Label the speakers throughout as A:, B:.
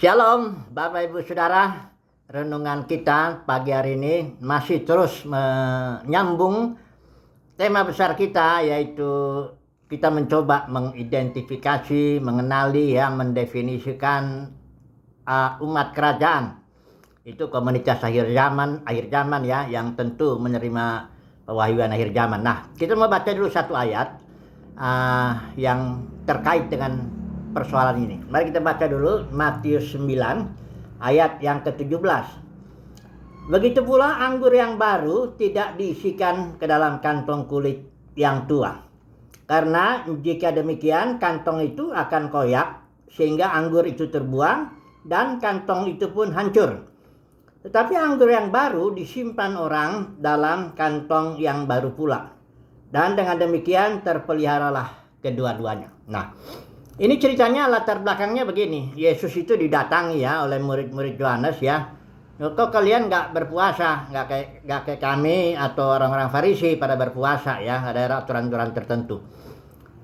A: Shalom Bapak Ibu Saudara, renungan kita pagi hari ini masih terus menyambung tema besar kita, yaitu kita mencoba mengidentifikasi, mengenali, mendefinisikan umat kerajaan. Itu komunitas akhir zaman ya, yang tentu menerima pewahyuan akhir zaman. Nah, kita mau baca dulu satu ayat yang terkait dengan persoalan ini. Mari kita baca dulu Matius 9 ayat yang ke-17. Begitu pula anggur yang baru tidak diisikan ke dalam kantong kulit yang tua. Karena jika demikian kantong itu akan koyak sehingga anggur itu terbuang dan kantong itu pun hancur. Tetapi anggur yang baru disimpan orang dalam kantong yang baru pula. Dan dengan demikian terpeliharalah kedua-duanya. Nah, ini ceritanya latar belakangnya begini. Yesus itu didatangi ya oleh murid-murid Yohanes ya. Kok kalian nggak berpuasa? Nggak kayak kami atau orang-orang Farisi pada berpuasa ya. Ada aturan-aturan tertentu.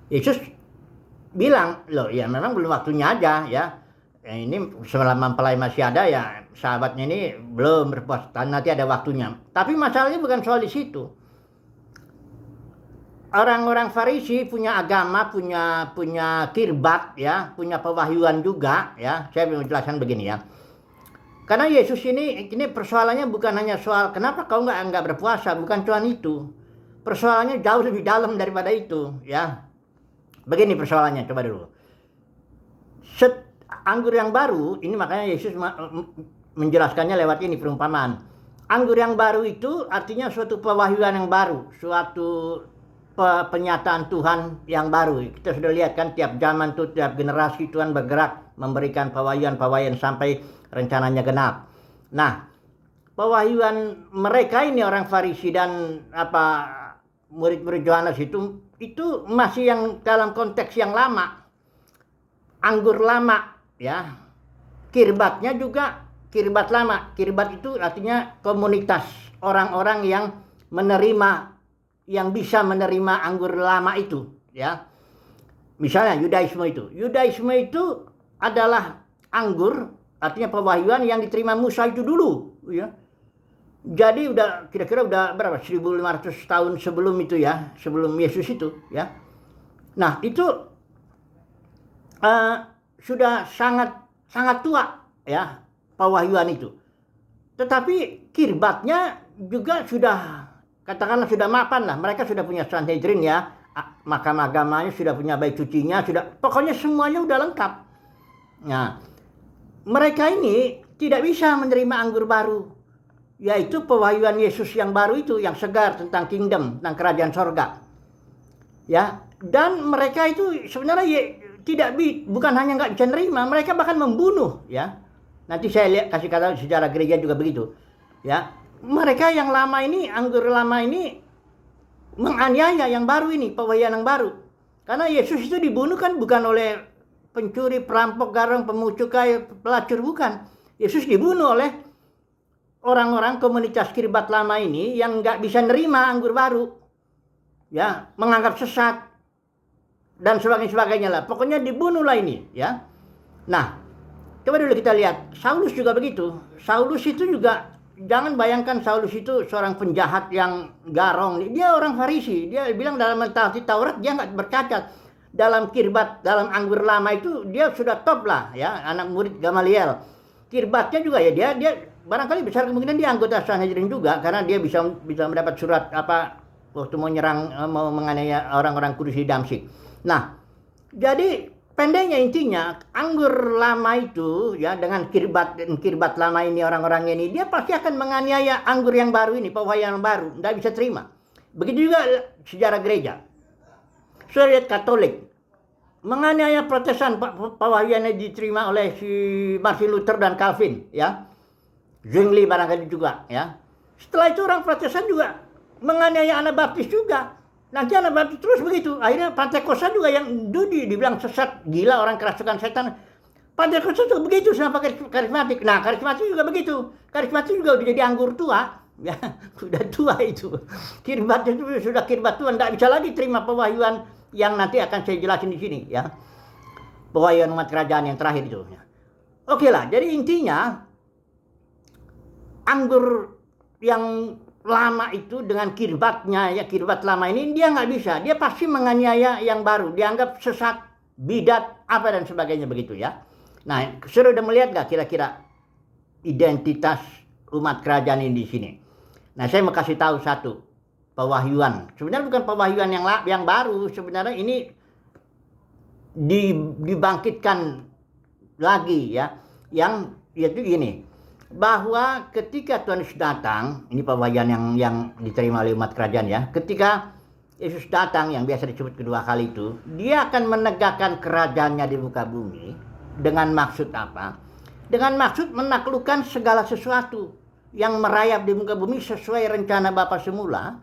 A: Yesus bilang, loh ya memang belum waktunya aja ya. Ini selama mempelai masih ada ya, sahabatnya ini belum berpuasa. Nanti ada waktunya. Tapi masalahnya bukan soal di situ. Orang-orang Farisi punya agama, punya kirbat ya, punya pewahyuan juga ya. Saya mau menjelaskan begini ya. Karena Yesus ini persoalannya bukan hanya soal kenapa kau nggak berpuasa, bukan cuma itu. Persoalannya jauh lebih dalam daripada itu ya. Begini persoalannya, coba dulu. Anggur yang baru, ini makanya Yesus menjelaskannya lewat ini perumpamaan. Anggur yang baru itu artinya suatu pewahyuan yang baru, suatu penyataan Tuhan yang baru. Kita sudah lihat kan tiap zaman tuh, tiap generasi Tuhan bergerak memberikan pewahyuan sampai rencananya genap. Nah, pewahyuan mereka ini orang Farisi dan murid-murid Yohanes itu masih yang dalam konteks yang lama. Anggur lama ya. Kirbatnya juga kirbat lama. Kirbat itu artinya komunitas orang-orang yang bisa menerima anggur lama itu ya. Misalnya Yudaisme itu adalah anggur, artinya pewahyuan yang diterima Musa itu dulu ya. Jadi kira-kira udah berapa? 1500 tahun sebelum itu ya, sebelum Yesus itu ya. Nah, itu sudah sangat tua ya pewahyuan itu. Tetapi kirbatnya juga sudah, katakanlah sudah mapan lah. Mereka sudah punya Sanhedrin ya, mahkamah agamanya sudah punya bait sucinya, pokoknya semuanya udah lengkap. Nah, mereka ini tidak bisa menerima anggur baru, yaitu pewahyuan Yesus yang baru itu, yang segar tentang kingdom, tentang kerajaan sorga. Ya, dan mereka itu sebenarnya bukan hanya nggak bisa nerima, mereka bahkan membunuh ya. Nanti saya kasih kata sejarah gereja juga begitu ya. Mereka yang lama ini, anggur lama ini menganiaya yang baru ini, pewahyuan yang baru. Karena Yesus itu dibunuh kan bukan oleh pencuri, perampok, garang, pemungut cukai, pelacur, bukan. Yesus dibunuh oleh orang-orang komunitas kirbat lama ini yang nggak bisa nerima anggur baru. Ya, menganggap sesat dan sebagainya lah. Pokoknya dibunuhlah ini ya. Nah, coba dulu kita lihat Saulus juga begitu. Saulus itu juga, jangan bayangkan Saulus itu seorang penjahat yang garong. Dia orang Farisi. Dia bilang dalam mentahati Taurat dia nggak bercacat. Dalam kirbat, dalam anggur lama itu dia sudah top lah ya, anak murid Gamaliel. Kirbatnya juga ya dia barangkali besar kemungkinan dia anggota Sanhedrin juga, karena dia bisa mendapat surat waktu mau menganiaya orang-orang Kudus di Damsyik. Nah, jadi pendeknya intinya anggur lama itu ya, dengan kirbat lama ini, orang-orang ini dia pasti akan menganiaya anggur yang baru ini, pewahyuan yang baru, tidak bisa terima. Begitu juga sejarah gereja. Sudah lihat Katolik menganiaya Protestan, pewahyuannya diterima oleh si Martin Luther dan Calvin ya. Zwingli barangkali juga ya. Setelah itu orang Protestan juga menganiaya Anabaptis juga. Nanti Anabaptis terus begitu. Akhirnya Pantekosta juga yang dibilang sesat, gila, orang kerasukan setan. Pantekosta juga begitu sama karismatik. Nah, karismatik juga begitu. Karismatik juga udah jadi anggur tua. Ya, sudah tua itu. Kirbatnya itu sudah kirbat tua, tidak bisa lagi terima pewahyuan yang nanti akan saya jelasin di sini ya. Pewahyuan umat kerajaan yang terakhir itu. Oke lah, jadi intinya anggur yang lama itu dengan kirbatnya, ya kirbat lama ini dia nggak bisa, dia pasti menganiaya yang baru, dianggap sesat, bidat, apa dan sebagainya begitu ya. Nah, sudah melihat nggak kira-kira identitas umat kerajaan ini di sini? Nah, saya mau kasih tahu satu pewahyuan. Sebenarnya bukan pewahyuan yang baru, sebenarnya ini dibangkitkan lagi ya, yang yaitu gini, bahwa ketika Tuhan Yesus datang, ini pewahyuan yang diterima oleh umat kerajaan ya, ketika Yesus datang yang biasa disebut kedua kali itu, dia akan menegakkan kerajaannya di muka bumi dengan maksud apa? Dengan maksud menaklukkan segala sesuatu yang merayap di muka bumi sesuai rencana Bapa semula.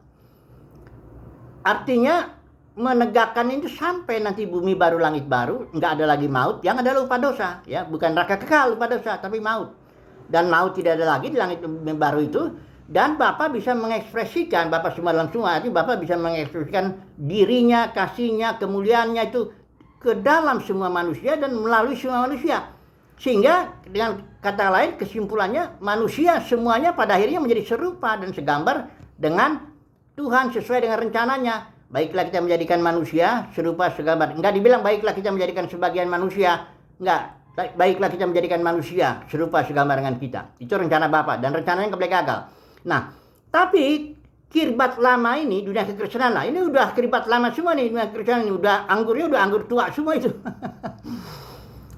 A: Artinya menegakkan itu sampai nanti bumi baru langit baru, nggak ada lagi maut, yang ada lupa dosa, ya bukan neraka kekal lupa dosa, tapi maut. Dan maut tidak ada lagi di langit baru itu, dan Bapa bisa mengekspresikan, Bapa semua dalam semua, arti Bapa bisa mengekspresikan dirinya, kasihnya, kemuliaannya itu ke dalam semua manusia dan melalui semua manusia. Sehingga dengan kata lain kesimpulannya manusia semuanya pada akhirnya menjadi serupa dan segambar dengan Tuhan sesuai dengan rencananya. Baiklah kita menjadikan manusia serupa segambar. Enggak dibilang baiklah kita menjadikan sebagian manusia. Enggak. Baiklah kita menjadikan manusia serupa segambar dengan kita. Itu rencana Bapa dan rencananya boleh gagal. Nah, tapi kirbat lama ini dunia kekristenan lah. Ini udah kirbat lama semua nih dunia kekristenan ini. Udah anggurnya udah anggur tua semua itu.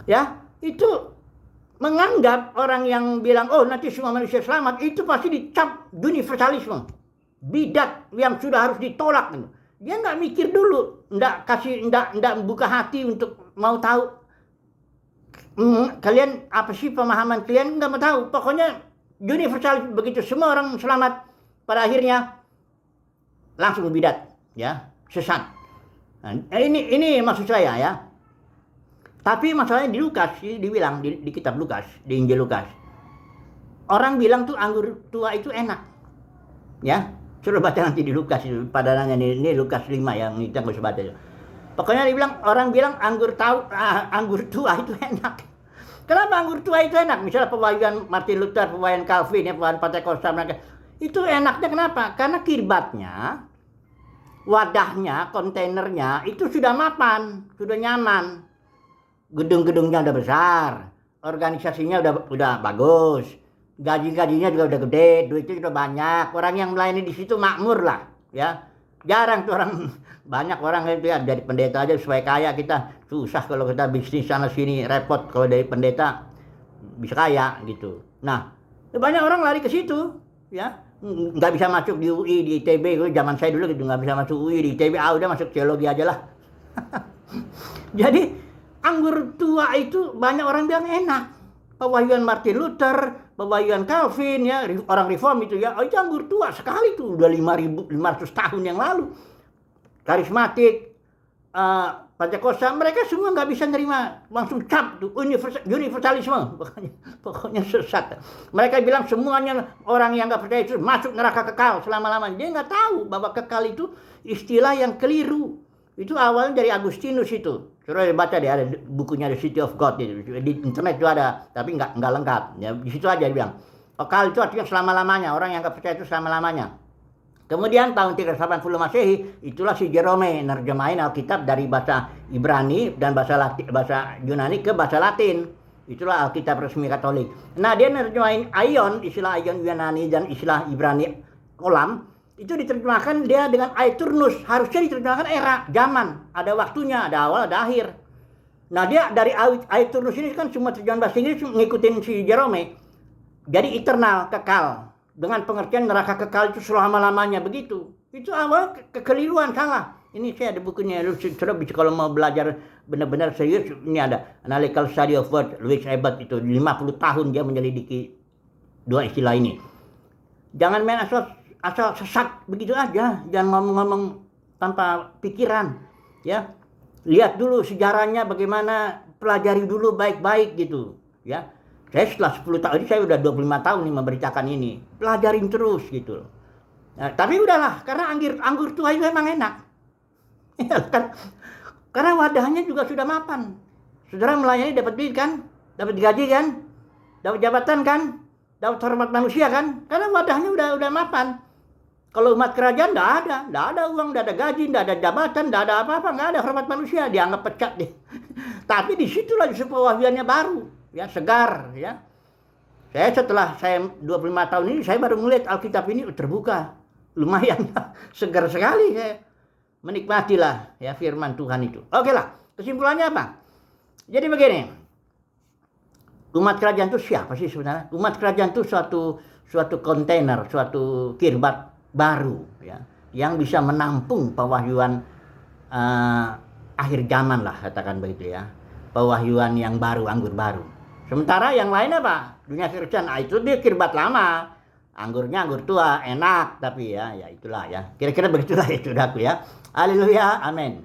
A: Ya, itu menganggap orang yang bilang oh nanti semua manusia selamat itu pasti dicap universalisme. Bidat yang sudah harus ditolak gitu. Dia nggak mikir dulu, nggak buka hati untuk mau tahu kalian apa sih pemahaman kalian, nggak mau tahu. Pokoknya universal begitu semua orang selamat, pada akhirnya langsung bidat, ya sesat. Nah, ini maksud saya ya. Tapi masalahnya di Lukas dibilang di kitab Lukas, di Injil Lukas, orang bilang tuh anggur tua itu enak, ya. Suruh baca nanti di Lukas itu padanannya ini Lukas 5 yang kita harus baca itu. Pokoknya orang bilang anggur tua itu enak. Kenapa anggur tua itu enak? Misalnya pewahyuan Martin Luther, pewahyuan Calvin, ya, pewahyuan Pentakosta mereka. Itu enaknya kenapa? Karena kirbatnya, wadahnya, kontainernya itu sudah mapan, sudah nyaman. Gedung-gedungnya udah besar, organisasinya udah bagus. Gaji-gajinya juga udah gede, duitnya juga banyak. Orang yang melayani di situ makmur lah, ya. Jarang tuh orang, banyak orang itu ya dari pendeta aja supaya kaya kita susah kalau kita bisnis sana sini repot kalau dari pendeta bisa kaya gitu. Nah, banyak orang lari ke situ, ya. Nggak bisa masuk di UI, di ITB, zaman saya dulu gitu nggak bisa masuk UI, di ITB, udah masuk teologi aja lah. Jadi anggur tua itu banyak orang bilang enak. Pewahyuan Martin Luther, pewahyuan Calvin ya, orang reform itu ya, itu anggur tua sekali tuh, udah 5.500 tahun yang lalu. Karismatik, Pentakosta, mereka semua nggak bisa nerima, langsung cap tuh universalisme, pokoknya sesat. Mereka bilang semuanya orang yang nggak percaya itu masuk neraka kekal selama-lamanya. Dia nggak tahu bahwa kekal itu istilah yang keliru. Itu awalnya dari Agustinus itu. Suruh baca deh, ada bukunya The City of God gitu. Di internet itu ada, tapi nggak lengkap. Ya, di situ aja dia bilang. Kekal itu artinya selama-lamanya. Orang yang nggak percaya itu selama-lamanya. Kemudian tahun 380 Masehi, itulah si Jerome nerjemahin Alkitab dari bahasa Ibrani dan bahasa Yunani ke bahasa Latin. Itulah Alkitab resmi Katolik. Nah, dia nerjemahin Aion, istilah Aion Yunani dan istilah Ibrani Olam. Itu diterjemahkan dia dengan Aeternus, harusnya diterjemahkan era, zaman, ada waktunya, ada awal, ada akhir. Nah dia dari Aeternus ini kan cuma terjemahan bahasa Inggris ngikutin si Jerome. Jadi eternal, kekal, dengan pengertian neraka kekal itu selama-lamanya begitu. Itu awal kekeliruan, salah. Ini saya ada bukunya, lu coba kalau mau belajar benar-benar serius, ini ada Analytical Study of Word, Louis Ebert itu 50 tahun dia menyelidiki dua istilah ini. Jangan main asal sesat begitu aja, jangan ngomong-ngomong tanpa pikiran, ya. Lihat dulu sejarahnya bagaimana, pelajari dulu baik-baik gitu, ya. Saya setelah 10 tahun ini, saya udah 25 tahun nih memberitakan ini, pelajarin terus gitu. Nah, tapi udahlah, karena anggur tua itu emang enak. Ya, kan? Karena wadahnya juga sudah mapan. Saudara melayani dapat duit kan? dapat gaji kan, dapat jabatan kan, dapat hormat manusia kan, karena wadahnya udah mapan. Kalau umat kerajaan nggak ada uang, nggak ada gaji, nggak ada jabatan, nggak ada apa-apa, nggak ada hormat manusia, dianggap pecat deh. Tapi disitulah justru pewahyuannya baru, ya segar, ya. Setelah saya 25 tahun ini, saya baru melihat Alkitab ini terbuka, lumayan segar sekali saya menikmatilah ya firman Tuhan itu. Oke lah, kesimpulannya apa? Jadi begini, umat kerajaan itu siapa sih sebenarnya? Umat kerajaan itu suatu kontainer, suatu kirbat baru ya, yang bisa menampung pewahyuan akhir zaman lah, katakan begitu ya, pewahyuan yang baru, anggur baru. Sementara yang lain apa? Dunia Kristen, itu dia kirbat lama, anggurnya anggur tua, enak, tapi ya itulah ya, kira-kira begitulah itu aku ya. Haleluya, amin.